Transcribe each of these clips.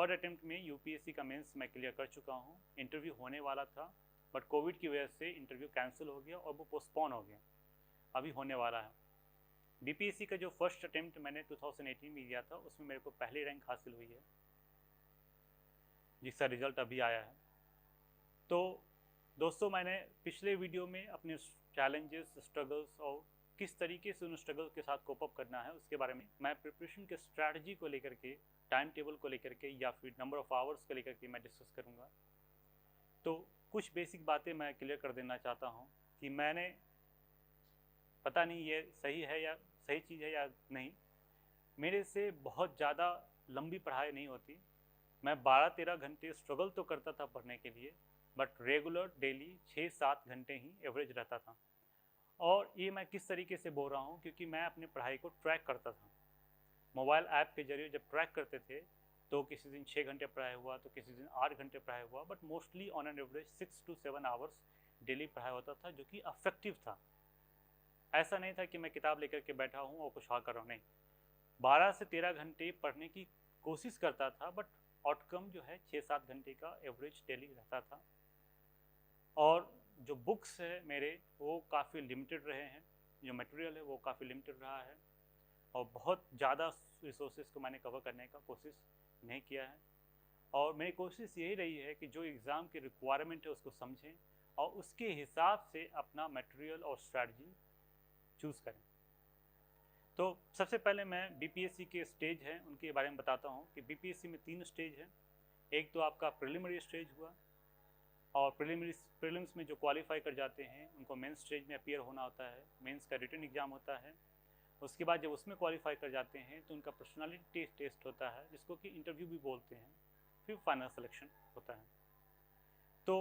Third attempt में UPSC का mains मैं क्लियर कर चुका हूँ। इंटरव्यू होने वाला था बट कोविड की वजह से इंटरव्यू कैंसिल हो गया और वो पोस्टपोन हो गया, अभी होने वाला है। बीपीएससी का जो फर्स्ट अटेम्प्ट मैंने 2018 में दिया था उसमें मेरे को पहली रैंक हासिल हुई है, जिसका रिजल्ट अभी आया है। तो दोस्तों, मैंने पिछले वीडियो में अपने चैलेंजेस, स्ट्रगल्स और किस तरीके से उन स्ट्रगल के साथ कोप अप करना है उसके बारे में, मैं प्रिपरेशन के स्ट्रैटेजी को लेकर के, टाइम टेबल को लेकर के या फिर नंबर ऑफ आवर्स को लेकर के मैं डिस्कस करूँगा। तो कुछ बेसिक बातें मैं क्लियर कर देना चाहता हूँ कि मैंने, पता नहीं ये सही है या सही चीज़ है या नहीं, मेरे से बहुत ज़्यादा लंबी पढ़ाई नहीं होती। मैं 12-13 घंटे स्ट्रगल तो करता था पढ़ने के लिए, बट रेगुलर डेली 6-7 घंटे ही एवरेज रहता था। और ये मैं किस तरीके से बोल रहा हूँ, क्योंकि मैं अपनी पढ़ाई को ट्रैक करता था। मोबाइल ऐप के जरिए जब ट्रैक करते थे तो किसी दिन 6 घंटे पढ़ाई हुआ तो किसी दिन 8 घंटे पढ़ाई हुआ, but mostly on an average 6 to 7 hours daily पढ़ाई होता था, जो कि अफेक्टिव था। ऐसा नहीं था कि मैं किताब लेकर के बैठा हूँ और कुछ और कर रहा हूँ, नहीं। 12 से 13 घंटे पढ़ने की कोशिश करता था, बट आउटकम जो है 6-7 घंटे का एवरेज डेली रहता था। और जो बुक्स है मेरे, वो काफ़ी लिमिटेड रहे हैं, जो मटेरियल है वो काफ़ी लिमिटेड रहा है, और बहुत ज़्यादा रिसोर्सेज को मैंने कवर करने का कोशिश नहीं किया है। और मेरी कोशिश यही रही है कि जो एग्ज़ाम की रिक्वायरमेंट है उसको समझें और उसके हिसाब से अपना मटेरियल और स्ट्रैटेजी चूज़ करें। तो सबसे पहले मैं बीपीएससी के स्टेज हैं उनके बारे में बताता हूँ कि बीपीएससी में 3 स्टेज हैं। एक तो आपका प्रिलिमिनरी स्टेज हुआ, और प्रीलिम्स में जो क्वालिफाई कर जाते हैं उनको मेंस स्टेज में अपीयर होना होता है, मेंस का रिटन एग्ज़ाम होता है। उसके बाद जब उसमें क्वालिफाई कर जाते हैं तो उनका पर्सनालिटी टेस्ट होता है, जिसको कि इंटरव्यू भी बोलते हैं, फिर फाइनल सिलेक्शन होता है। तो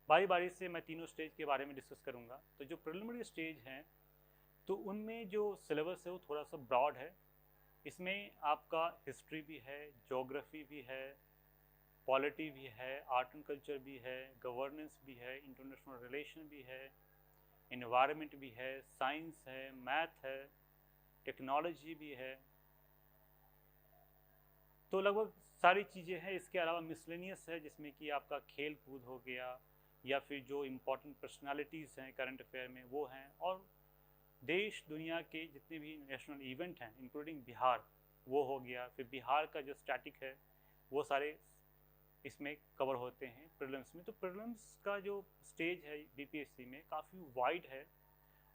बारी बारी से मैं तीनों स्टेज के बारे में डिस्कस करूँगा। तो जो प्रिलिमिनरी स्टेज हैं तो उनमें जो सिलेबस है वो थोड़ा सा ब्रॉड है। इसमें आपका हिस्ट्री भी है, ज्योग्राफी भी है, पॉलिटी भी है, आर्ट एंड कल्चर भी है, गवर्नेंस भी है, इंटरनेशनल रिलेशन भी है, इन्वायरमेंट भी है, साइंस है, मैथ है, टेक्नोलॉजी भी है। तो लगभग सारी चीज़ें हैं। इसके अलावा मिसलेनियस है, जिसमें कि आपका खेल कूद हो गया, या फिर जो इम्पोर्टेंट पर्सनालिटीज़ हैं करंट अफेयर में वो हैं, और देश दुनिया के जितने भी नेशनल इवेंट हैं इंक्लूडिंग बिहार, वो हो गया। फिर बिहार का जो स्टैटिक है वो सारे इसमें कवर होते हैं प्रीलिम्स में। तो प्रीलिम्स का जो स्टेज है बीपीएससी में काफ़ी वाइड है,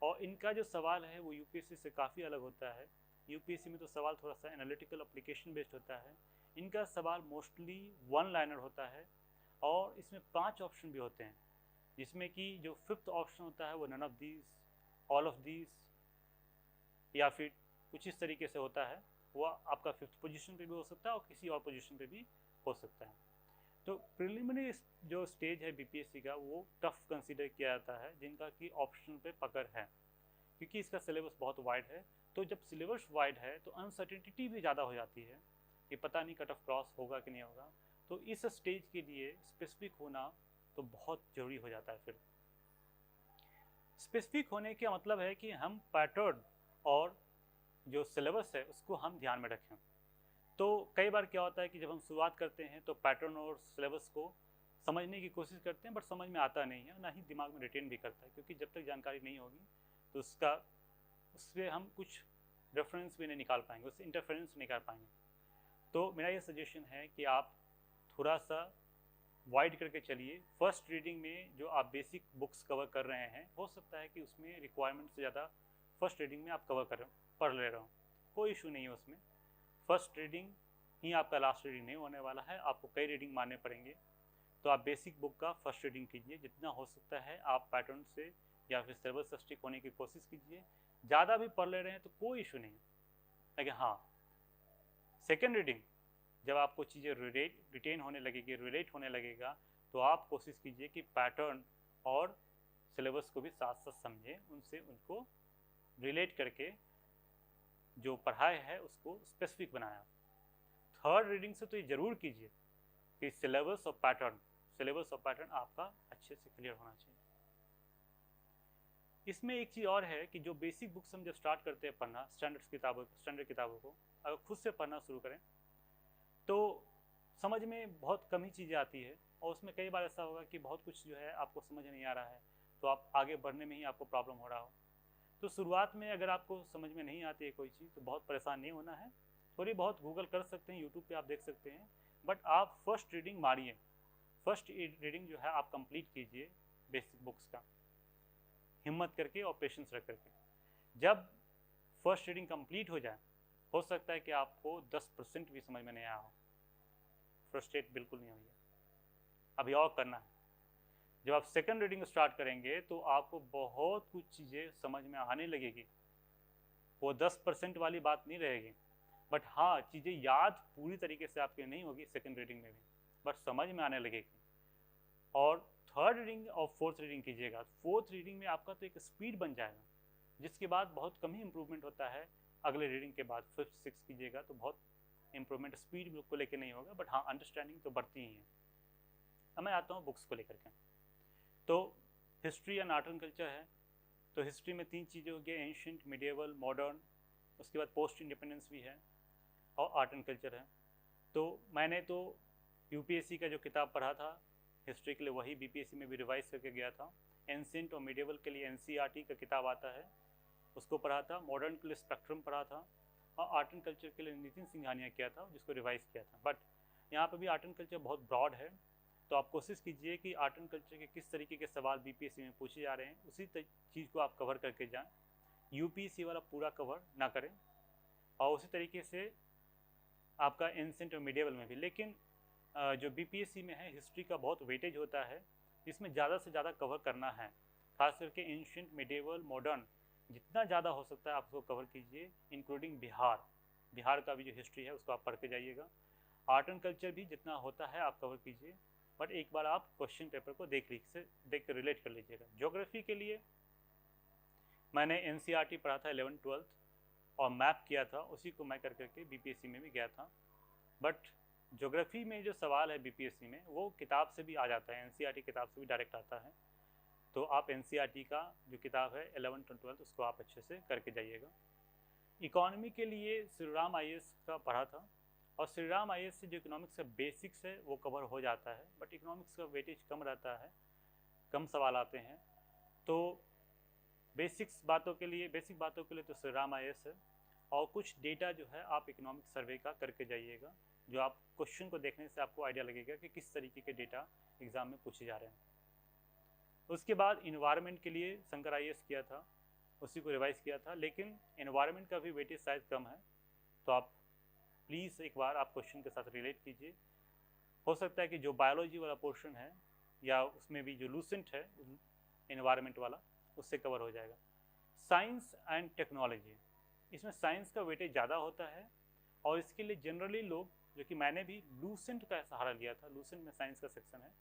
और इनका जो सवाल है वो यूपीएससी से काफ़ी अलग होता है। यूपीएससी में तो सवाल थोड़ा सा एनालिटिकल एप्लीकेशन बेस्ड होता है, इनका सवाल मोस्टली वन लाइनर होता है, और इसमें 5 ऑप्शन भी होते हैं, जिसमें कि जो 5th ऑप्शन होता है वो none of these, all of these, या फिर कुछ इस तरीके से होता है। वो आपका 5th पोजीशन पे भी हो सकता है और किसी और पोजीशन पे भी हो सकता है। तो प्रिलिमिनरी जो स्टेज है बीपीएससी का वो टफ कंसीडर किया जाता है, जिनका कि ऑप्शन पे पकड़ है, क्योंकि इसका सिलेबस बहुत वाइड है। तो जब सिलेबस वाइड है तो अनसर्टेनिटी भी ज़्यादा हो जाती है कि पता नहीं कट ऑफ क्रॉस होगा कि नहीं होगा। तो इस स्टेज के लिए स्पेसिफिक होना तो बहुत ज़रूरी हो जाता है। फिर स्पेसिफिक होने का मतलब है कि हम पैटर्न और जो सिलेबस है उसको हम ध्यान में रखें। तो कई बार क्या होता है कि जब हम शुरुआत करते हैं तो पैटर्न और सिलेबस को समझने की कोशिश करते हैं, बट समझ में आता नहीं है, ना ही दिमाग में रिटेन भी करता है, क्योंकि जब तक जानकारी नहीं होगी तो उससे हम कुछ रेफरेंस भी नहीं निकाल पाएंगे, उससे इंटरफेरेंस नहीं कर पाएंगे। तो मेरा ये सजेशन है कि आप थोड़ा सा वाइड करके चलिए। फर्स्ट रीडिंग में जो आप बेसिक बुक्स कवर कर रहे हैं, हो सकता है कि उसमें रिक्वायरमेंट से ज़्यादा फर्स्ट रीडिंग में आप पढ़ ले रहे हो, कोई इशू नहीं है उसमें। फर्स्ट रीडिंग ही आपका लास्ट रीडिंग नहीं होने वाला है, आपको कई रीडिंग मारने पड़ेंगे। तो आप बेसिक बुक का फर्स्ट रीडिंग कीजिए, जितना हो सकता है आप पैटर्न से या फिर सिलेबस से स्टिक होने की कोशिश कीजिए। ज़्यादा भी पढ़ ले रहे हैं तो कोई इशू नहीं है, लेकिन हाँ, सेकेंड रीडिंग जब आपको चीज़ें रिटेन होने लगेगी, रिलेट होने लगेगा, तो आप कोशिश कीजिए कि पैटर्न और सिलेबस को भी साथ साथ समझें, उनसे उनको रिलेट करके जो पढ़ाई है उसको स्पेसिफिक बनाया। थर्ड रीडिंग से तो ये जरूर कीजिए कि सिलेबस और पैटर्न आपका अच्छे से क्लियर होना चाहिए। इसमें एक चीज़ और है कि जो बेसिक बुक्स हम जब स्टार्ट करते हैं पढ़ना, स्टैंडर्ड किताबों को अगर खुद से पढ़ना शुरू करें तो समझ में बहुत कम ही चीज़ें आती है, और उसमें कई बार ऐसा होगा कि बहुत कुछ जो है आपको समझ नहीं आ रहा है, तो आप आगे बढ़ने में ही आपको प्रॉब्लम हो रहा हो। तो शुरुआत में अगर आपको समझ में नहीं आती है कोई चीज़, तो बहुत परेशान नहीं होना है, थोड़ी बहुत गूगल कर सकते हैं, यूट्यूब पे आप देख सकते हैं, बट आप फर्स्ट रीडिंग मारिए, फर्स्ट रीडिंग जो है आप कंप्लीट कीजिए बेसिक बुक्स का, हिम्मत करके और पेशेंस रख करके। जब फर्स्ट रीडिंग कंप्लीट हो जाए, हो सकता है कि आपको 10% भी समझ में नहीं आया हो, फ्रस्ट्रेट बिल्कुल नहीं होइए, अभी और करना है। जब आप सेकंड रीडिंग स्टार्ट करेंगे तो आपको बहुत कुछ चीज़ें समझ में आने लगेगी, वो 10% वाली बात नहीं रहेगी, बट हाँ चीज़ें याद पूरी तरीके से आपके नहीं होगी सेकंड रीडिंग में भी, बट समझ में आने लगेगी। और थर्ड रीडिंग और फोर्थ रीडिंग कीजिएगा, फोर्थ रीडिंग में आपका तो एक स्पीड बन जाएगा, जिसके बाद बहुत कम ही इम्प्रूवमेंट होता है। अगले रीडिंग के बाद फिफ्थ सिक्स कीजिएगा तो बहुत इम्प्रूवमेंट स्पीड को लेकर नहीं होगा, बट हाँ अंडरस्टैंडिंग तो बढ़ती ही है। अब मैं आता हूँ बुक्स को लेकर के। तो history and art and culture है, तो हिस्ट्री में 3 चीज़ें हो गई, एंशियंट, मिडिएवल, मॉडर्न, उसके बाद पोस्ट इंडिपेंडेंस भी है, और आर्ट एंड कल्चर है। तो मैंने तो यूपीएससी का जो किताब पढ़ा था हिस्ट्री के लिए, वही बीपीएससी में भी रिवाइज करके गया था। एंशियंट और मिडिएवल के लिए एनसीईआरटी का किताब आता है, उसको पढ़ा था। मॉडर्न के लिए स्पेक्ट्रम पढ़ा था, और आर्ट एंड कल्चर के लिए नितिन सिंघानिया किया था, जिसको रिवाइज किया था। बट यहाँ पर भी आर्ट एंड कल्चर बहुत ब्रॉड है, तो आप कोशिश कीजिए कि आर्ट एंड कल्चर के किस तरीके के सवाल बीपीएससी में पूछे जा रहे हैं उसी चीज़ को आप कवर करके जाएं, यूपीएससी वाला पूरा कवर ना करें। और उसी तरीके से आपका एंशिएंट और मिडिएवल में भी, लेकिन जो बीपीएससी में है हिस्ट्री का बहुत वेटेज होता है, इसमें ज़्यादा से ज़्यादा कवर करना है, खास करके एंशिएंट, मिडिएवल, मॉडर्न, जितना ज़्यादा हो सकता है आप उसको कवर कीजिए, इंक्लूडिंग बिहार का भी जो हिस्ट्री है उसको आप पढ़ के जाइएगा। आर्ट एंड कल्चर भी जितना होता है आप कवर कीजिए, बट एक बार आप क्वेश्चन पेपर को देख कर रिलेट कर लीजिएगा। ज्योग्राफी के लिए मैंने एनसीईआरटी पढ़ा था 11th 12th, और मैप किया था, उसी को मैं कर करके बीपीएससी में भी गया था। बट ज्योग्राफी में जो सवाल है बीपीएससी में वो किताब से भी आ जाता है, एनसीईआरटी किताब से भी डायरेक्ट आता है। तो आप एनसीईआरटी का जो किताब है 11th और 12th उसको आप अच्छे से करके जाइएगा। इकोनॉमी के लिए श्री राम आईएएस का पढ़ा था, और श्री राम आईएएस से जो इकोनॉमिक्स का बेसिक्स है वो कवर हो जाता है, बट इकोनॉमिक्स का वेटेज कम रहता है, कम सवाल आते हैं। तो बेसिक बातों के लिए तो श्री राम आईएएस है, और कुछ डेटा जो है आप इकोनॉमिक सर्वे का करके जाइएगा, जो आप क्वेश्चन को देखने से आपको आइडिया लगेगा कि किस तरीके के डेटा एग्जाम में पूछे जा रहे हैं। उसके बाद इन्वायरमेंट के लिए शंकर आईएएस किया था, उसी को रिवाइज किया था, लेकिन इन्वायरमेंट का भी वेटेज शायद कम है, तो आप प्लीज़ एक बार आप क्वेश्चन के साथ रिलेट कीजिए। हो सकता है कि जो बायोलॉजी वाला पोर्शन है या उसमें भी जो लूसेंट है इन्वायरमेंट वाला, उससे कवर हो जाएगा। साइंस एंड टेक्नोलॉजी, इसमें साइंस का वेटेज ज़्यादा होता है, और इसके लिए जनरली लोग, जो कि मैंने भी लूसेंट का सहारा लिया था, लूसेंट में साइंस का सेक्शन है,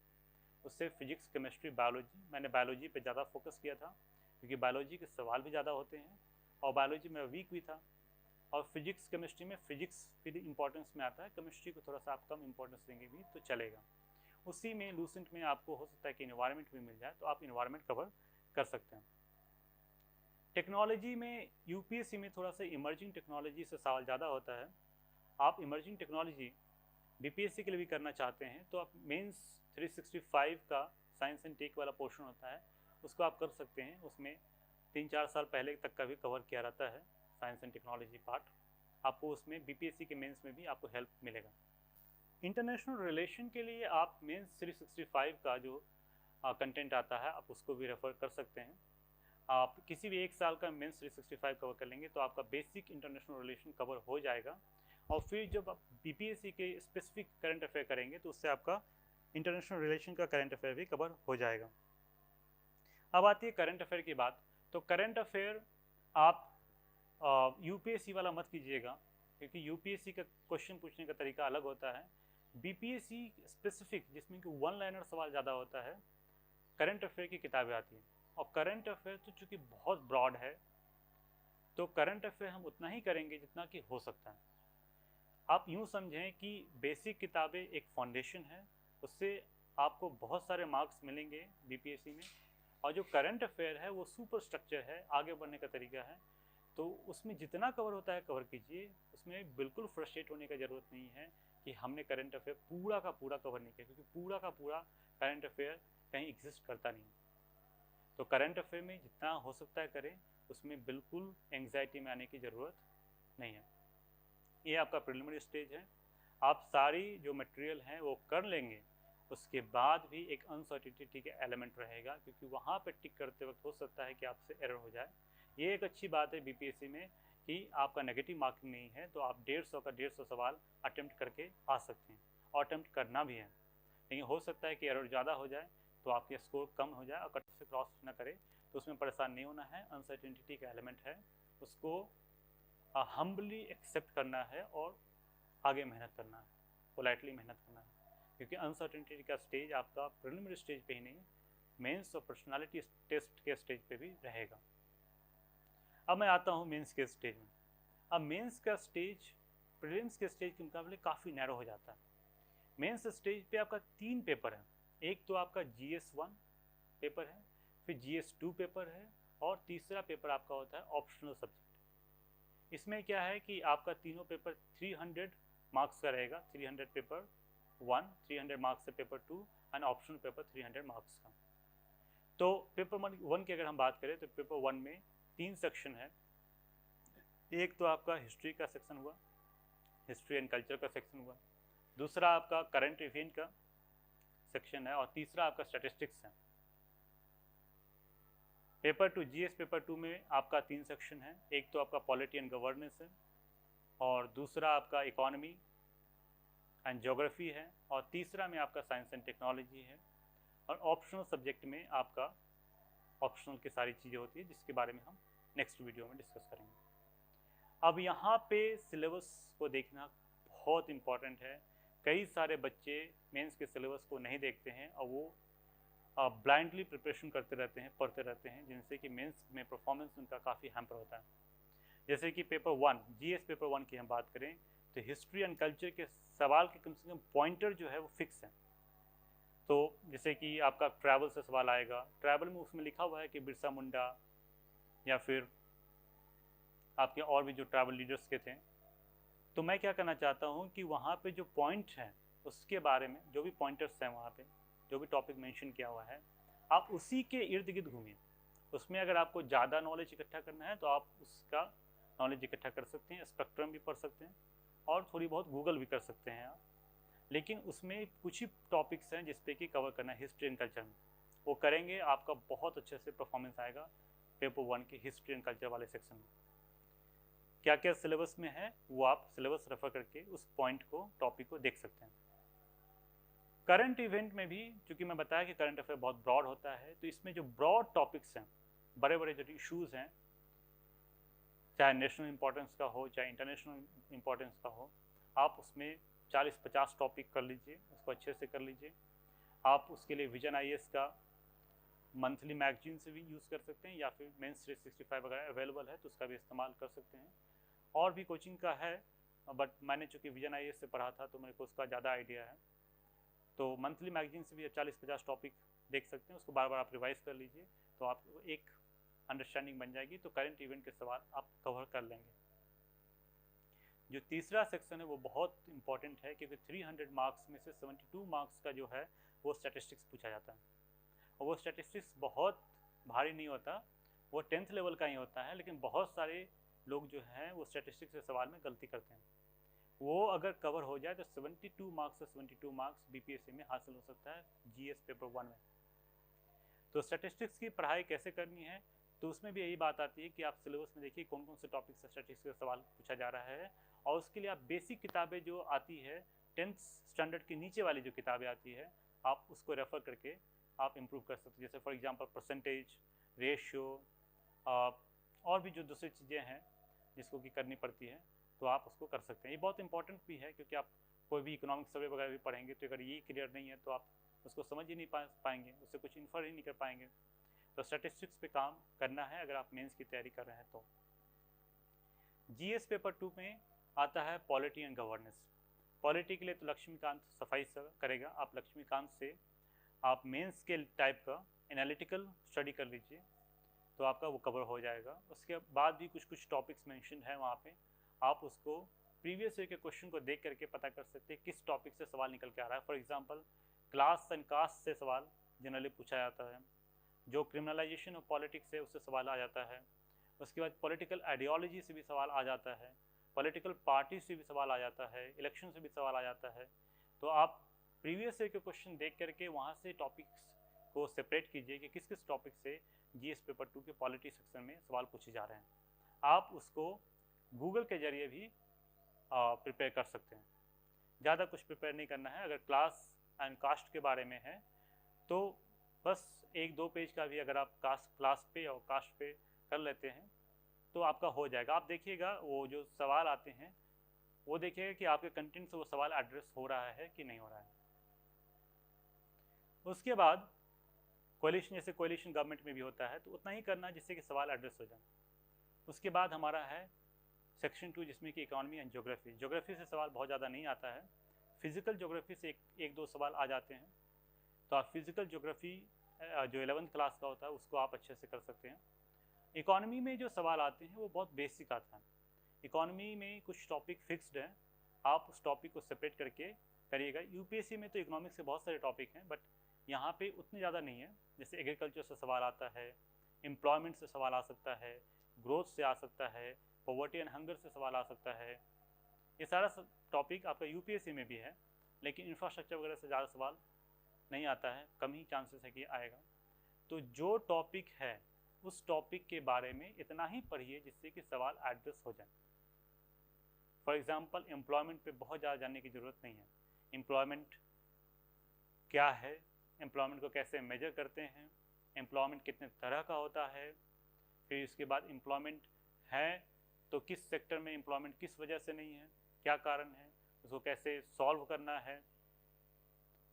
उससे फिजिक्स, केमिस्ट्री, बायोलॉजी, मैंने बायोलॉजी पे ज़्यादा फोकस किया था, क्योंकि बायोलॉजी के सवाल भी ज़्यादा होते हैं, और बायोलॉजी में वीक भी था। और फिजिक्स, केमिस्ट्री में फिजिक्स फिर इंपॉर्टेंस में आता है, केमिस्ट्री को थोड़ा सा आप कम इंपॉर्टेंस देंगे भी तो चलेगा। उसी में लूसेंट में आपको हो सकता है कि इन्वायरमेंट भी मिल जाए, तो आप इन्वायरमेंट कवर कर सकते हैं। टेक्नोलॉजी में यूपीएससी में थोड़ा सा इमर्जिंग टेक्नोलॉजी से सवाल ज़्यादा होता है। आप इमर्जिंग टेक्नोलॉजी बीपीएससी के लिए भी करना चाहते हैं तो आप मेंस 365 का साइंस एंड टेक वाला पोर्शन होता है, उसको आप कर सकते हैं। उसमें 3-4 साल पहले तक का भी कवर किया रहता है साइंस एंड टेक्नोलॉजी पार्ट, आपको उसमें बीपीएससी के मेंस में भी आपको हेल्प मिलेगा। इंटरनेशनल रिलेशन के लिए आप मेंस 365 का जो कंटेंट आता है आप उसको भी रेफर कर सकते हैं। आप किसी भी एक साल का मेंस 365 कवर कर लेंगे तो आपका बेसिक इंटरनेशनल रिलेशन कवर हो जाएगा, और फिर जब आप बीपीएससी के स्पेसिफिक करंट अफेयर करेंगे तो उससे आपका इंटरनेशनल रिलेशन का करंट अफेयर भी कवर हो जाएगा। अब आती है करंट अफेयर की बात। तो करंट अफेयर आप यूपीएससी वाला मत कीजिएगा, क्योंकि यूपीएससी का क्वेश्चन पूछने का तरीका अलग होता है। बीपीएससी स्पेसिफिक, जिसमें कि 1 लाइनर सवाल ज़्यादा होता है, करंट अफेयर की किताबें आती हैं। और करंट अफेयर तो चूँकि बहुत ब्रॉड है, तो करंट अफेयर हम उतना ही करेंगे जितना कि हो सकता है। आप यूँ समझें कि बेसिक किताबें एक फाउंडेशन है, उससे आपको बहुत सारे मार्क्स मिलेंगे बीपीएससी में, और जो करंट अफेयर है वो सुपर स्ट्रक्चर है, आगे बढ़ने का तरीका है। तो उसमें जितना कवर होता है कवर कीजिए, उसमें बिल्कुल फ्रस्ट्रेट होने का ज़रूरत नहीं है कि हमने करंट अफेयर पूरा का पूरा कवर नहीं किया, क्योंकि पूरा का पूरा करंट अफेयर कहीं एग्जिस्ट करता नहीं। तो करंट अफेयर में जितना हो सकता है करें, उसमें बिल्कुल एंग्जाइटी में आने की ज़रूरत नहीं है। ये आपका प्रिलिमिनरी स्टेज है। आप सारी जो मटेरियल हैं वो कर लेंगे, उसके बाद भी एक अनसर्टिनिटी का एलिमेंट रहेगा, क्योंकि वहाँ पे टिक करते वक्त हो सकता है कि आपसे एरर हो जाए। ये एक अच्छी बात है बीपीएससी में कि आपका नेगेटिव मार्किंग नहीं है, तो आप 150 का 150 सवाल अटेम्प्ट करके आ सकते हैं, और अटेम्प्ट करना भी है। लेकिन हो सकता है कि एरर ज़्यादा हो जाए तो आपके स्कोर कम हो जाए और कट से क्रॉस ना करे, तो उसमें परेशान नहीं होना है। अनसर्टिनिटी का एलिमेंट है, उसको हम्बली एक्सेप्ट करना है और आगे मेहनत करना है, पोलाइटली मेहनत करना है, क्योंकि अनसर्टेनिटी का स्टेज आपका प्रिलिमिनरी स्टेज पे ही नहीं, मेंस और पर्सनालिटी टेस्ट के स्टेज पे भी रहेगा। अब मैं आता हूँ मेंस के स्टेज में। अब मेंस का स्टेज प्रीलिम्स के स्टेज के मुकाबले काफ़ी नैरो हो जाता है। मेंस स्टेज पे आपका 3 पेपर है। एक तो आपका GS1 पेपर है, फिर GS2 पेपर है, और तीसरा पेपर आपका होता है ऑप्शनल सब्जेक्ट। इसमें क्या है कि आपका तीनों पेपर 300 मार्क्स का रहेगा। 300 पेपर 1, 300 मार्क्स से paper 2, and optional paper 300 marks का। तो पेपर 1 की अगर हम बात करें तो पेपर 1 में 3 सेक्शन है। एक तो आपका हिस्ट्री का सेक्शन हुआ, हिस्ट्री एंड कल्चर का सेक्शन हुआ, दूसरा आपका करंट इवेंट का सेक्शन है, और तीसरा आपका स्टैटिस्टिक्स है। पेपर 2 GS पेपर 2 में आपका 3 सेक्शन है। एक तो आपका पॉलिटी एंड गवर्नेंस है, और दूसरा आपका इकोनॉमी एंड ज्योग्राफी है, और तीसरा में आपका साइंस एंड टेक्नोलॉजी है। और ऑप्शनल सब्जेक्ट में आपका ऑप्शनल की सारी चीज़ें होती है, जिसके बारे में हम नेक्स्ट वीडियो में डिस्कस करेंगे। अब यहाँ पे सिलेबस को देखना बहुत इम्पॉर्टेंट है। कई सारे बच्चे मेंस के सिलेबस को नहीं देखते हैं, और वो ब्लाइंडली प्रिपरेशन करते रहते हैं, पढ़ते रहते हैं, जिनसे कि मेंस में परफॉर्मेंस उनका काफ़ी हैम्पर होता है। जैसे कि पेपर 1 GS पेपर 1 की हम बात करें तो हिस्ट्री एंड कल्चर के सवाल के कम से कम पॉइंटर जो है वो फिक्स है। तो जैसे कि आपका ट्रैवल से सवाल आएगा, ट्रैवल में उसमें लिखा हुआ है कि बिरसा मुंडा या फिर आपके और भी जो ट्रैवल लीडर्स के थे। तो मैं क्या करना चाहता हूँ कि वहाँ पे जो पॉइंट हैं उसके बारे में, जो भी पॉइंटर्स हैं वहाँ पे, जो भी टॉपिक मेंशन किया हुआ है, आप उसी के इर्द गिर्द घूमिए। उसमें अगर आपको ज़्यादा नॉलेज इकट्ठा करना है तो आप उसका नॉलेज इकट्ठा कर सकते हैं, स्पेक्ट्रम भी पढ़ सकते हैं, और थोड़ी बहुत गूगल भी कर सकते हैं आप। लेकिन उसमें कुछ ही टॉपिक्स हैं जिस पे कि कवर करना है हिस्ट्री एंड कल्चर में, वो करेंगे आपका बहुत अच्छे से परफॉर्मेंस आएगा पेपर 1 के हिस्ट्री एंड कल्चर वाले सेक्शन में। क्या क्या सिलेबस में है वो आप सिलेबस रेफर करके उस पॉइंट को, टॉपिक को देख सकते हैं। करंट इवेंट में भी, चूंकि मैं बताया कि करंट अफेयर बहुत ब्रॉड होता है, तो इसमें जो ब्रॉड टॉपिक्स हैं, बड़े बड़े जो इश्यूज हैं, चाहे नेशनल इंपॉर्टेंस का हो चाहे इंटरनेशनल इंपॉर्टेंस का हो, आप उसमें 40-50 टॉपिक कर लीजिए, उसको अच्छे से कर लीजिए। आप उसके लिए विजन IAS का मंथली मैगजीन से भी यूज़ कर सकते हैं, या फिर मेंस 365 अगर अवेलेबल है तो उसका भी इस्तेमाल कर सकते हैं। और भी कोचिंग का है, बट मैंने चूँकि विजन IAS से पढ़ा था तो मेरे को उसका ज़्यादा आइडिया है। तो मंथली मैगजीन से भी 40-50 टॉपिक देख सकते हैं, उसको बार बार आप रिवाइज कर लीजिए, तो आपको एक अंडरस्टैंडिंग बन जाएगी, तो करंट इवेंट के सवाल आप कवर कर लेंगे। जो तीसरा सेक्शन है वो बहुत इंपॉर्टेंट है, क्योंकि 300 मार्क्स में से 72 मार्क्स का जो है वो स्टैटिस्टिक्स पूछा जाता है, और वो स्टैटिस्टिक्स बहुत भारी नहीं होता, वो 10th लेवल का ही होता है। लेकिन बहुत सारे लोग जो हैं वो स्टैटिस्टिक्स के सवाल में गलती करते हैं। वो अगर कवर हो जाए तो 72 मार्क्स से 72 मार्क्स बीपीएससी में हासिल हो सकता है GS पेपर 1 में। तो स्टैटिस्टिक्स की पढ़ाई कैसे करनी है, तो उसमें भी यही बात आती है कि आप सिलेबस में देखिए कौन कौन से टॉपिक से स्टैटिस्टिक्स का सवाल पूछा जा रहा है, और उसके लिए आप बेसिक किताबें जो आती है 10th स्टैंडर्ड के नीचे वाली जो किताबें आती है, आप उसको रेफ़र करके आप इम्प्रूव कर सकते हैं। जैसे फॉर एग्जांपल परसेंटेज, रेशियो, और भी जो दूसरी चीज़ें हैं जिसको कि करनी पड़ती है, तो आप उसको कर सकते हैं। ये बहुत इंपॉर्टेंट भी है, क्योंकि आप कोई भी इकोनॉमिक सर्वे वगैरह भी पढ़ेंगे तो अगर ये क्लियर नहीं है तो आप उसको समझ ही नहीं पाएंगे, उससे कुछ इन्फर ही नहीं कर पाएंगे। तो स्टैटिस्टिक्स पे काम करना है अगर आप मेंस की तैयारी कर रहे हैं तो। GS पेपर 2 में आता है पॉलिटी एंड गवर्नेंस। पॉलिटी के लिए तो लक्ष्मीकांत सफाई करेगा, आप लक्ष्मीकांत से आप मेंस के टाइप का एनालिटिकल स्टडी कर लीजिए, तो आपका वो कवर हो जाएगा। उसके बाद भी कुछ कुछ टॉपिक्स मेंशन है वहाँ पे, आप उसको प्रीवियस ईयर के क्वेश्चन को देख करके पता कर सकते हैं किस टॉपिक से सवाल निकल के आ रहा है। For example class and caste से सवाल जनरली पूछा जाता है, जो क्रिमिनलाइजेशन ऑफ पॉलिटिक्स है उससे सवाल आ जाता है, उसके बाद पॉलिटिकल आइडियोलॉजी से भी सवाल आ जाता है, पॉलिटिकल पार्टी से भी सवाल आ जाता है, इलेक्शन से भी सवाल आ जाता है। तो आप प्रीवियस ईयर के क्वेश्चन देख करके वहाँ से टॉपिक्स को सेपरेट कीजिए कि किस किस टॉपिक से जीएस पेपर 2 के पॉलिटी सेक्शन में सवाल पूछे जा रहे हैं। आप उसको गूगल के जरिए भी प्रिपेयर कर सकते हैं। ज़्यादा कुछ प्रिपेयर नहीं करना है। अगर क्लास एंड कास्ट के बारे में है तो बस 1-2 पेज का भी अगर आप क्लास पे और कास्ट पे कर लेते हैं तो आपका हो जाएगा। आप देखिएगा वो जो सवाल आते हैं वो देखिएगा कि आपके कंटेंट से वो सवाल एड्रेस हो रहा है कि नहीं हो रहा है। उसके बाद कोलिशन, जैसे कोलिशन गवर्नमेंट में भी होता है तो उतना ही करना जिससे कि सवाल एड्रेस हो जाए। उसके बाद हमारा है सेक्शन 2 जिसमें कि इकोनॉमी एंड ज्योग्राफी। ज्योग्राफी से सवाल बहुत ज़्यादा नहीं आता है, फिजिकल ज्योग्राफी से एक दो सवाल आ जाते हैं। तो आप फिजिकल ज्योग्राफी जो 11th क्लास का होता है उसको आप अच्छे से कर सकते हैं। इकोनॉमी में जो सवाल आते हैं वो बहुत बेसिक आता है। इकोनॉमी में कुछ टॉपिक फिक्स्ड हैं, आप उस टॉपिक को सेपरेट करके करिएगा। यूपीएससी में तो इकोनॉमिक्स के बहुत सारे टॉपिक हैं बट यहाँ पे उतने ज़्यादा नहीं है। जैसे एग्रीकल्चर से सवाल आता है, एम्प्लॉयमेंट से सवाल आ सकता है, ग्रोथ से आ सकता है, पॉवर्टी एंड हंगर से सवाल आ सकता है। ये सारा टॉपिक आपका यूपीएससी में भी है, लेकिन इंफ्रास्ट्रक्चर वगैरह से ज़्यादा सवाल नहीं आता है, कम ही चांसेस है कि आएगा। तो जो टॉपिक है उस टॉपिक के बारे में इतना ही पढ़िए जिससे कि सवाल एड्रेस हो जाए। फॉर एग्जांपल एम्प्लॉयमेंट पे बहुत ज़्यादा जानने की ज़रूरत नहीं है। एम्प्लॉयमेंट क्या है, एम्प्लॉयमेंट को कैसे मेजर करते हैं, एम्प्लॉयमेंट कितने तरह का होता है, फिर इसके बाद एम्प्लॉयमेंट है तो किस सेक्टर में एम्प्लॉयमेंट किस वजह से नहीं है, क्या कारण है, उसको कैसे सॉल्व करना है,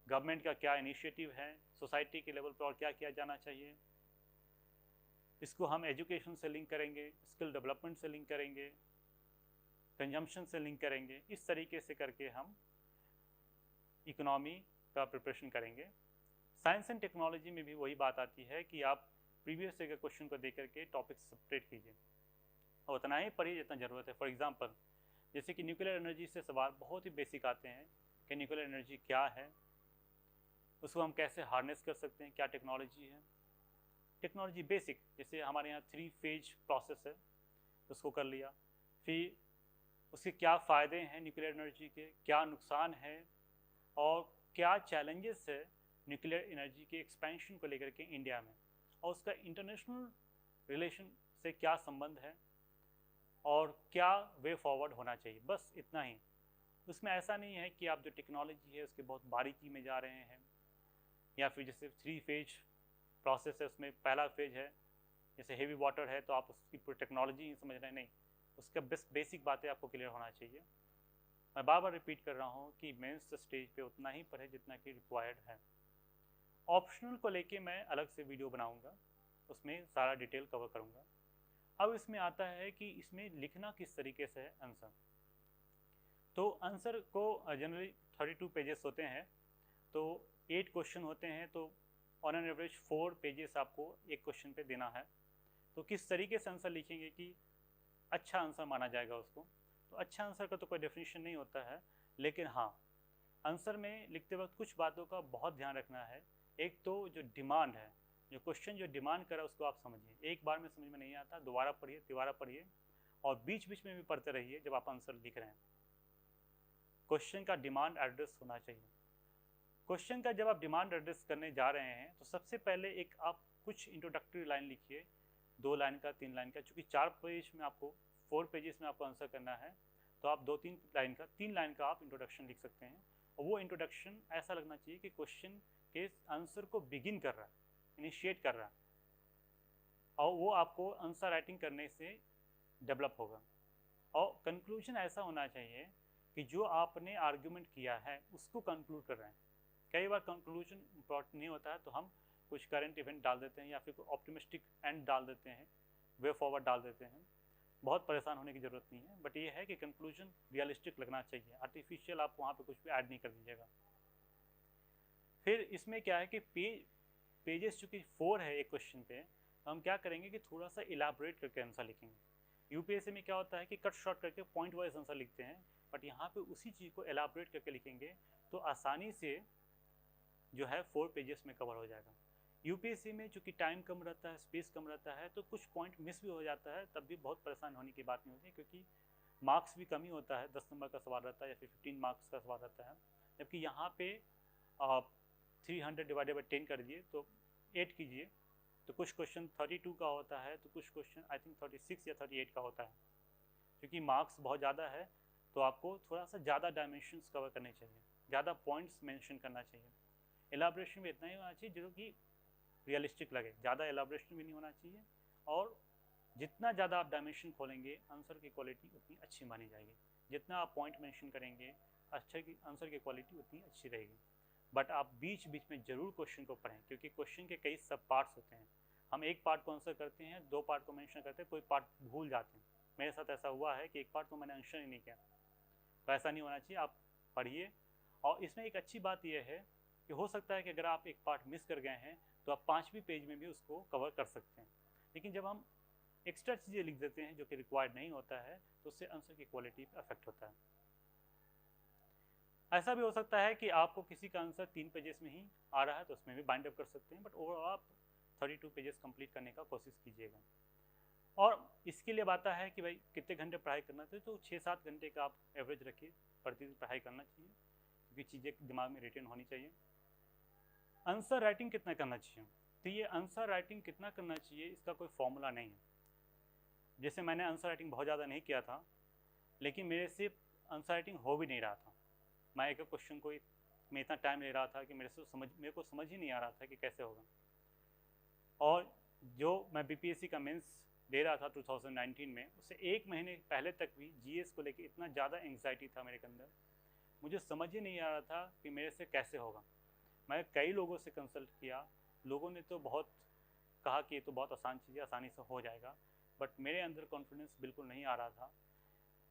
गवर्नमेंट का क्या इनिशिएटिव है, सोसाइटी के लेवल पर और क्या किया जाना चाहिए। इसको हम एजुकेशन से लिंक करेंगे, स्किल डेवलपमेंट से लिंक करेंगे, कंजम्पशन से लिंक करेंगे। इस तरीके से करके हम इकोनॉमी का प्रिपरेशन करेंगे। साइंस एंड टेक्नोलॉजी में भी वही बात आती है कि आप प्रीवियस ईयर के क्वेश्चन को देख करके टॉपिक सेपरेट कीजिए और उतना ही पढ़िए जितना ज़रूरत है। फॉर एग्जांपल जैसे कि न्यूक्लियर एनर्जी से सवाल बहुत ही बेसिक आते हैं कि न्यूक्लियर एनर्जी क्या है, उसको हम कैसे हार्नेस कर सकते हैं, क्या टेक्नोलॉजी है। टेक्नोलॉजी बेसिक, जैसे हमारे यहाँ 3 फेज प्रोसेस है उसको कर लिया, फिर उसके क्या फ़ायदे हैं न्यूक्लियर एनर्जी के, क्या नुकसान है और क्या चैलेंजेस है न्यूक्लियर एनर्जी के एक्सपेंशन को लेकर के इंडिया में, और उसका इंटरनेशनल रिलेशन से क्या संबंध है और क्या वे फॉरवर्ड होना चाहिए। बस इतना ही। उसमें ऐसा नहीं है कि आप जो टेक्नोलॉजी है उसके बहुत बारीकी में जा रहे हैं, या फिर जैसे 3 फेज प्रोसेस है उसमें पहला फेज है जैसे हेवी वाटर है तो आप उसकी पूरी टेक्नोलॉजी ही समझ रहे हैं, नहीं, उसका बेसिक बातें आपको क्लियर होना चाहिए। मैं बार बार रिपीट कर रहा हूँ कि मेंस स्टेज पे उतना ही पढ़े जितना कि रिक्वायर्ड है। ऑप्शनल को लेके मैं अलग से वीडियो बनाऊंगा, उसमें सारा डिटेल कवर करूंगा। अब इसमें आता है कि इसमें लिखना किस तरीके से है आंसर। तो आंसर को जनरली 32 पेजेस होते हैं, तो 8 क्वेश्चन होते हैं, तो ऑन एन एवरेज 4 पेजेस आपको एक क्वेश्चन पे देना है। तो किस तरीके से आंसर लिखेंगे कि अच्छा आंसर माना जाएगा उसको। तो अच्छा आंसर का तो कोई डेफिनेशन नहीं होता है, लेकिन हाँ आंसर में लिखते वक्त कुछ बातों का बहुत ध्यान रखना है। एक तो जो डिमांड है, जो क्वेश्चन जो डिमांड कर रहा है उसको आप समझिए। एक बार में समझ में नहीं आता, दोबारा पढ़िए, तिबारा पढ़िए और बीच बीच में भी पढ़ते रहिए जब आप आंसर लिख रहे हैं। क्वेश्चन का डिमांड एड्रेस होना चाहिए। क्वेश्चन का जब आप डिमांड एड्रेस करने जा रहे हैं तो सबसे पहले एक आप कुछ इंट्रोडक्टरी लाइन लिखिए, 2 लाइन का, 3 लाइन का। चूँकि 4 पेज में आपको 4 पेजेस में आपको आंसर करना है तो आप 2-3 लाइन का, 3 लाइन का आप इंट्रोडक्शन लिख सकते हैं। और वो इंट्रोडक्शन ऐसा लगना चाहिए कि क्वेश्चन के आंसर को बिगिन कर रहा है, इनिशिएट कर रहा है, और वो आपको आंसर राइटिंग करने से डेवलप होगा। और कंक्लूजन ऐसा होना चाहिए कि जो आपने आर्ग्यूमेंट किया है उसको कंक्लूड कर रहे हैं। कई बार कंक्लूजन इम्पोर्टेंट नहीं होता है तो हम कुछ करंट इवेंट डाल देते हैं या फिर कोई ऑप्टिमिस्टिक एंड डाल देते हैं, वे फॉरवर्ड डाल देते हैं। बहुत परेशान होने की ज़रूरत नहीं है, बट ये है कि कंक्लूजन रियलिस्टिक लगना चाहिए। आर्टिफिशियल आप वहाँ पे कुछ भी ऐड नहीं कर दीजिएगा। फिर इसमें क्या है कि पेजेस चूँकि 4 है एक क्वेश्चन पे, तो हम क्या करेंगे कि थोड़ा सा इलाबोरेट करके आंसर लिखेंगे। यूपीएससी में क्या होता है कि कट शॉर्ट करके पॉइंट वाइज आंसर लिखते हैं, बट यहाँ पे उसी चीज़ को एलाबोरेट करके लिखेंगे तो आसानी से जो है 4 पेजेस में कवर हो जाएगा। यूपीएससी में चूँकि टाइम कम रहता है, स्पेस कम रहता है, तो कुछ पॉइंट मिस भी हो जाता है, तब भी बहुत परेशान होने की बात नहीं होती, क्योंकि मार्क्स भी कम ही होता है, 10 नंबर का सवाल रहता है या फिर 15 मार्क्स का सवाल रहता है। जबकि यहाँ पे आप 300 डिवाइडेड बाई 10 कर दिए तो 8 कीजिए, तो कुछ क्वेश्चन 32 का होता है, तो कुछ क्वेश्चन आई थिंक 36 या 38 का होता है। क्योंकि मार्क्स बहुत ज़्यादा है तो आपको थोड़ा सा ज़्यादा डायमेंशंस कवर करने चाहिए, ज़्यादा पॉइंट्स मेंशन करना चाहिए। एलाब्रेशन में इतना ही होना चाहिए जो कि रियलिस्टिक लगे, ज़्यादा एलाब्रेशन भी नहीं होना चाहिए, और जितना ज़्यादा आप डायमेंशन खोलेंगे आंसर की क्वालिटी उतनी अच्छी मानी जाएगी। जितना आप पॉइंट मेंशन करेंगे आंसर की क्वालिटी उतनी अच्छी रहेगी। बट आप बीच बीच में ज़रूर क्वेश्चन को पढ़ें, क्योंकि क्वेश्चन के कई सब पार्ट्स होते हैं। हम एक पार्ट को आंसर करते हैं, 2 पार्ट को मेंशन करते हैं, कोई पार्ट भूल जाते हैं। मेरे साथ ऐसा हुआ है कि एक पार्ट तो मैंने आंसर ही नहीं किया। तो ऐसा नहीं होना चाहिए, आप पढ़िए। और इसमें एक अच्छी बात यह है कि हो सकता है कि अगर आप एक पार्ट मिस कर गए हैं तो आप 5वीं पेज में भी उसको कवर कर सकते हैं। लेकिन जब हम एक्स्ट्रा चीज़ें लिख देते हैं जो कि रिक्वायर्ड नहीं होता है, तो उससे आंसर की क्वालिटी पर अफेक्ट होता है। ऐसा भी हो सकता है कि आपको किसी का आंसर 3 पेजेस में ही आ रहा है, तो उसमें भी बाइंड अप कर सकते हैं, बट ओवरऑल आप 32 पेजेस कंप्लीट करने का कोशिश कीजिएगा। और इसके लिए बात है कि भाई कितने घंटे पढ़ाई करना चाहिए, तो 6-7 घंटे का आप एवरेज रखिए, प्रतिदिन पढ़ाई करना चाहिए, क्योंकि चीज़ें दिमाग में रिटेन होनी चाहिए। आंसर राइटिंग कितना करना चाहिए, तो ये आंसर राइटिंग कितना करना चाहिए इसका कोई फॉर्मूला नहीं है। जैसे मैंने आंसर राइटिंग बहुत ज़्यादा नहीं किया था, लेकिन मेरे से आंसर राइटिंग हो भी नहीं रहा था। मैं एक क्वेश्चन को मैं इतना टाइम ले रहा था कि मेरे को समझ ही नहीं आ रहा था कि कैसे होगा। और जो मैं बीपीएससी का मेंस दे रहा था 2019 में, उससे 1 महीने पहले तक भी जीएस को लेके इतना ज़्यादा एंग्जाइटी था मेरे अंदर, मुझे समझ ही नहीं आ रहा था कि मेरे से कैसे होगा। मैं कई लोगों से कंसल्ट किया, लोगों ने तो बहुत कहा कि ये तो बहुत आसान चीज़ है, आसानी से हो जाएगा, बट मेरे अंदर कॉन्फिडेंस बिल्कुल नहीं आ रहा था।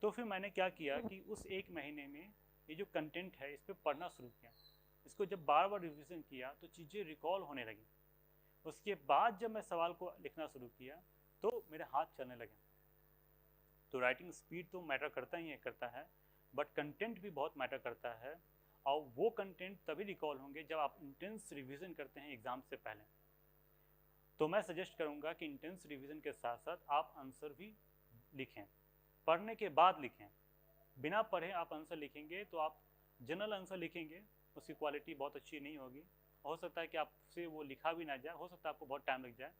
तो फिर मैंने क्या किया कि उस 1 महीने में ये जो कंटेंट है इस पर पढ़ना शुरू किया। इसको जब बार बार रिविज़न किया तो चीज़ें रिकॉल होने लगी। उसके बाद जब मैं सवाल को लिखना शुरू किया तो मेरे हाथ चलने लगे। तो राइटिंग स्पीड तो मैटर करता ही करता है, बट कंटेंट भी बहुत मैटर करता है। और वो कंटेंट तभी रिकॉल होंगे जब आप इंटेंस रिवीजन करते हैं एग्ज़ाम से पहले। तो मैं सजेस्ट करूँगा कि इंटेंस रिवीजन के साथ साथ आप आंसर भी लिखें, पढ़ने के बाद लिखें। बिना पढ़े आप आंसर लिखेंगे तो आप जनरल आंसर लिखेंगे, उसकी क्वालिटी बहुत अच्छी नहीं होगी। हो सकता है कि आपसे वो लिखा भी ना जाए, हो सकता है आपको बहुत टाइम लग जाए।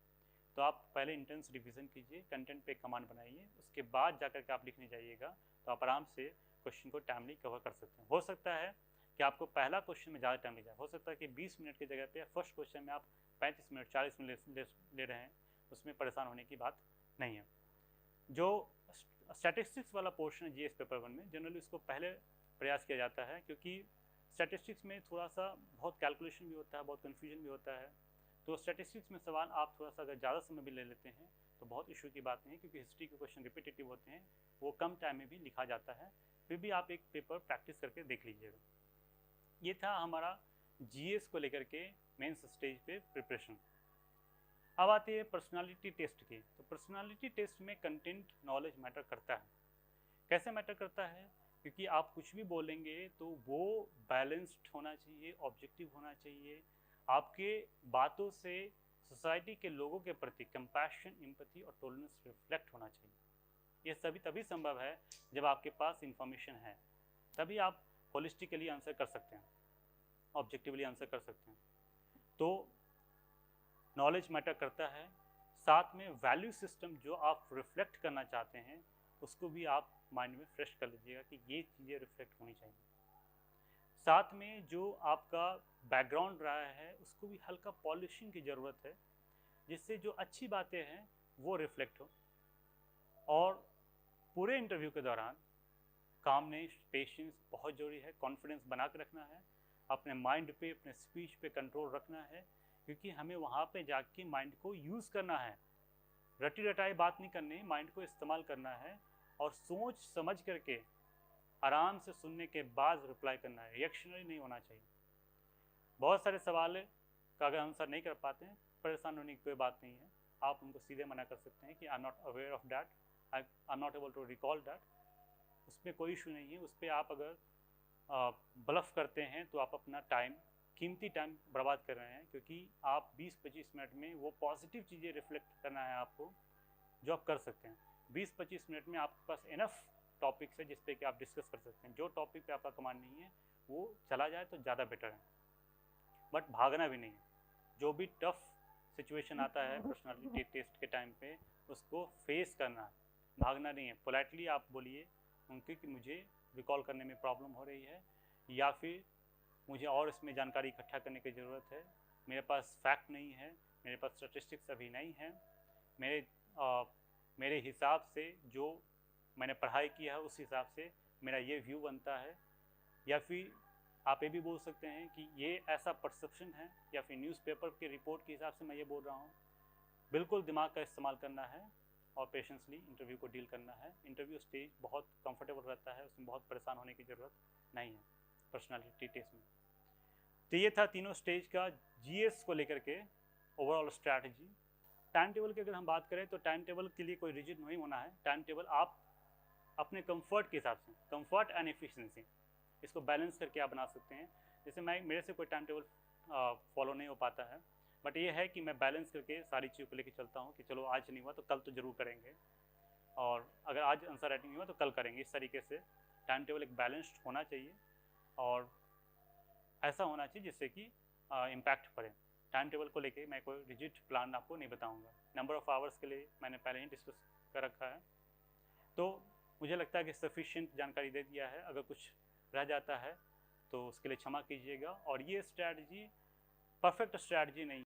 तो आप पहले इंटेंस रिवीजन कीजिए, कंटेंट पे कमांड बनाइए, उसके बाद जाकर के आप लिखने जाइएगा तो आप आराम से क्वेश्चन को टाइमली कवर कर सकते हैं। हो सकता है कि आपको पहला क्वेश्चन में ज़्यादा टाइम लग जाए, हो सकता है कि 20 मिनट की जगह पे फर्स्ट क्वेश्चन में आप 35 मिनट 40 मिनट ले रहे हैं, उसमें परेशान होने की बात नहीं है। जो स्टैटिस्टिक्स वाला पोर्शन है जीएस पेपर 1 में, जनरली उसको पहले प्रयास किया जाता है, क्योंकि स्टैटिस्टिक्स में थोड़ा सा बहुत कैलकुलेशन भी होता है, बहुत कन्फ्यूजन भी होता है। तो स्टैटिस्टिक्स में सवाल आप थोड़ा सा अगर ज़्यादा समय भी ले लेते हैं तो बहुत इशू की बात नहीं है, क्योंकि हिस्ट्री के क्वेश्चन रिपीटेटिव होते हैं, वो कम टाइम में भी लिखा जाता है। फिर भी आप एक पेपर प्रैक्टिस करके देख लीजिएगा। ये था हमारा जीएस को लेकर के मेंस स्टेज पे प्रिपरेशन। अब आती है पर्सनालिटी टेस्ट की। तो पर्सनालिटी टेस्ट में कंटेंट नॉलेज मैटर करता है। कैसे मैटर करता है? क्योंकि आप कुछ भी बोलेंगे तो वो बैलेंस्ड होना चाहिए, ऑब्जेक्टिव होना चाहिए। आपके बातों से सोसाइटी के लोगों के प्रति कंपैशन, एम्पैथी और टॉलरेंस रिफ्लेक्ट होना चाहिए। ये सभी तभी संभव है जब आपके पास इंफॉर्मेशन है, तभी आप होलिस्टिकली आंसर कर सकते हैं, ऑब्जेक्टिवली आंसर कर सकते हैं। तो नॉलेज मैटर करता है, साथ में वैल्यू सिस्टम जो आप रिफ्लेक्ट करना चाहते हैं उसको भी आप माइंड में फ्रेश कर लीजिएगा कि ये चीज़ें रिफ्लेक्ट होनी चाहिए। साथ में जो आपका बैकग्राउंड रहा है उसको भी हल्का पॉलिशिंग की ज़रूरत है, जिससे जो अच्छी बातें हैं वो रिफ्लेक्ट हो। और पूरे इंटरव्यू के दौरान कामनेस, पेशेंस बहुत ज़रूरी है, कॉन्फिडेंस बना के रखना है, अपने माइंड पे, अपने स्पीच पे कंट्रोल रखना है, क्योंकि हमें वहाँ पे जाके माइंड को यूज़ करना है। रटी रटाई बात नहीं करनी, माइंड को इस्तेमाल करना है और सोच समझ करके आराम से सुनने के बाद रिप्लाई करना है, रिएक्शनरी नहीं होना चाहिए। बहुत सारे सवाल का अगर आंसर नहीं कर पाते हैं, परेशान होने की कोई बात नहीं है, आप उनको सीधे मना कर सकते हैं कि I am not aware of that, I am not able to recall that. उसमें कोई इशू नहीं है। उस पर आप अगर ब्लफ करते हैं तो आप अपना टाइम, कीमती टाइम बर्बाद कर रहे हैं, क्योंकि आप 20-25 मिनट में वो पॉजिटिव चीज़ें रिफ्लेक्ट करना है आपको जो आप कर सकते हैं। 20-25 मिनट में आपके पास इनफ टॉपिक्स है जिस पे कि आप डिस्कस कर सकते हैं। जो टॉपिक पे आपका कमांड नहीं है वो चला जाए तो ज़्यादा बेटर है, बट भागना भी नहीं है। जो भी टफ सिचुएशन आता है पर्सनालिटी टेस्ट के टाइम पे उसको फेस करना है, भागना नहीं है। पोलाइटली आप बोलिए उनके कि मुझे रिकॉल करने में प्रॉब्लम हो रही है, या फिर मुझे और इसमें जानकारी इकट्ठा करने की ज़रूरत है, मेरे पास फैक्ट नहीं है, मेरे पास स्टैटिस्टिक्स अभी नहीं है, मेरे हिसाब से जो मैंने पढ़ाई किया है उस हिसाब से मेरा ये व्यू बनता है। या फिर आप ये भी बोल सकते हैं कि ये ऐसा परसेप्शन है, या फिर न्यूज़पेपर के रिपोर्ट के हिसाब से मैं ये बोल रहा हूँ। बिल्कुल दिमाग का इस्तेमाल करना है और पेशेंसली इंटरव्यू को डील करना है। इंटरव्यू स्टेज बहुत कंफर्टेबल रहता है, उसमें बहुत परेशान होने की ज़रूरत नहीं है पर्सनालिटी टेस्ट में। तो ये था तीनों स्टेज का जीएस को लेकर के ओवरऑल स्ट्रैटेजी। टाइम टेबल की अगर हम बात करें तो टाइम टेबल के लिए कोई रिजिड नहीं होना है। टाइम टेबल आप अपने कंफर्ट के हिसाब से, कंफर्ट एंड एफिशिएंसी, इसको बैलेंस करके आप बना सकते हैं। जैसे मेरे से कोई टाइम टेबल फॉलो नहीं हो पाता है, बट ये है कि मैं बैलेंस करके सारी चीज़ों को लेकर चलता हूँ कि चलो आज नहीं हुआ तो कल तो ज़रूर करेंगे, और अगर आज आंसर राइटिंग नहीं हुआ तो कल करेंगे। इस तरीके से टाइम टेबल एक बैलेंस्ड होना चाहिए और ऐसा होना चाहिए जिससे कि इम्पैक्ट पड़े। टाइम टेबल को लेके मैं कोई रिजिड प्लान आपको नहीं बताऊंगा। नंबर ऑफ़ आवर्स के लिए मैंने पहले ही डिस्कस कर रखा है, तो मुझे लगता है कि सफिशिएंट जानकारी दे दिया है। अगर कुछ रह जाता है तो उसके लिए क्षमा कीजिएगा। और ये स्ट्रैटेजी परफेक्ट स्ट्रैटेजी नहीं